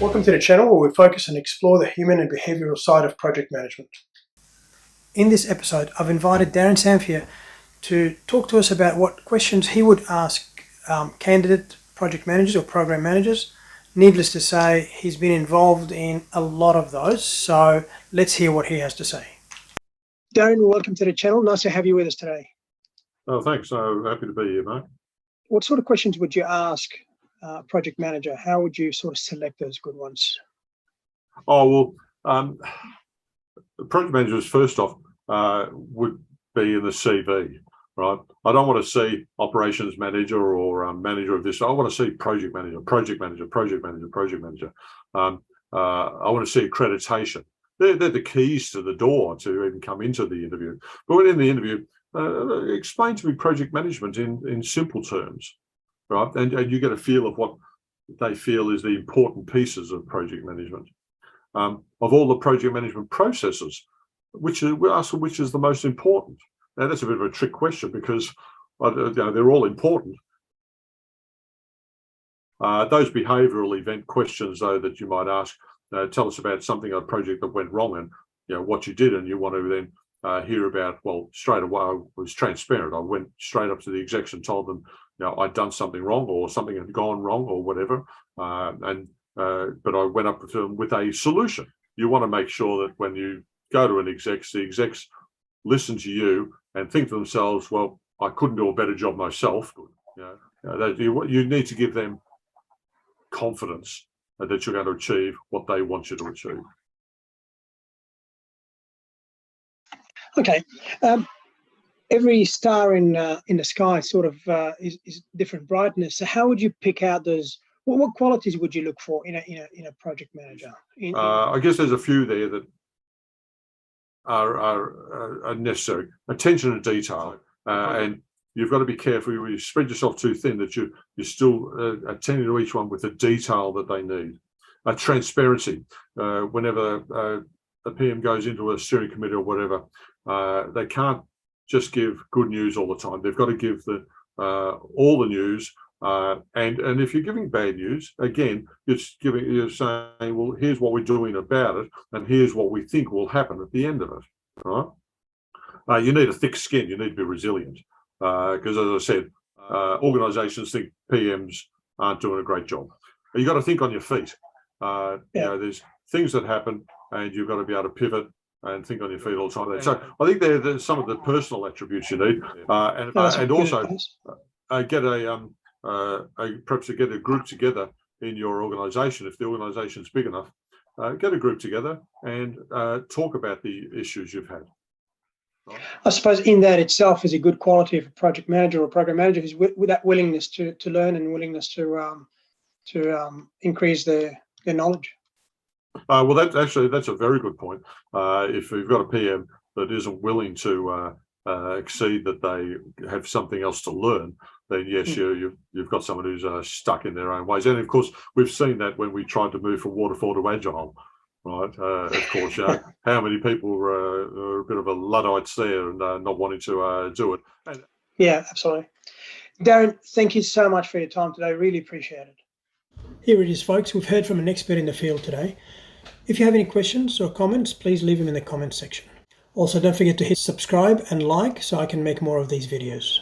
Welcome to the channel where we focus and explore the human and behavioural side of project management. In this episode, I've invited Darren Samphier to talk to us about what questions he would ask candidate project managers or program managers. Needless to say, he's been involved in a lot of those, so let's hear what he has to say. Darren, welcome to the channel. Nice to have you with us today. Oh, thanks. So happy to be here, mate. What sort of questions would you ask a project manager? How would you sort of select those good ones? Oh, well, project managers, first off, would be in the CV, right? I don't want to see operations manager or manager of this. I want to see project manager, project manager, project manager, project manager. I want to see accreditation. They're the keys to the door to even come into the interview. But within the interview, explain to me project management in simple terms, right? And you get a feel of what they feel is the important pieces of project management. Of all the project management processes, we'll ask them which is the most important. Now that's a bit of a trick question because they're all important. Those behavioural event questions, though, that you might ask, tell us about something, a project that went wrong, and what you did, and you want to then hear about. Well, straight away I was transparent. I went straight up to the execs and told them, I'd done something wrong or something had gone wrong or whatever, but I went up to them with a solution. You want to make sure that when you go to an execs, the execs listen to you and think to themselves, well, I couldn't do a better job myself. You need to give them confidence that you're going to achieve what they want you to achieve. Okay. Every star in the sky sort of is different brightness. So how would you pick out those? What qualities would you look for in a project manager? I guess there's a few there that are necessary. Attention to detail, and you've got to be careful. You spread yourself too thin that you're still attending to each one with the detail that they need. Transparency. Whenever a PM goes into a steering committee or whatever, they can't just give good news all the time. They've got to give all the news. And if you're giving bad news, again, you're saying, well, here's what we're doing about it, and here's what we think will happen at the end of it. Right? You need a thick skin. You need to be resilient, because as I said, organisations think PMs aren't doing a great job. You've got to think on your feet. There's things that happen, and you've got to be able to pivot and think on your feet all the time. So I think there's some of the personal attributes you need, and also get perhaps to get a group together in your organisation. If the organisation's big enough, get a group together and talk about the issues you've had. Right? I suppose in that itself is a good quality of a project manager or program manager is with that willingness to learn and willingness to increase their knowledge. Well, that's a very good point. If you've got a PM that isn't willing to exceed that they have something else to learn, then yes, you've got someone who's stuck in their own ways. And of course, we've seen that when we tried to move from waterfall to agile, right? Of course, how many people are a bit of a Luddites there and not wanting to do it. Yeah, absolutely. Darren, thank you so much for your time today. Really appreciate it. Here it is, folks. We've heard from an expert in the field today. If you have any questions or comments, please leave them in the comments section. Also, don't forget to hit subscribe and like so I can make more of these videos.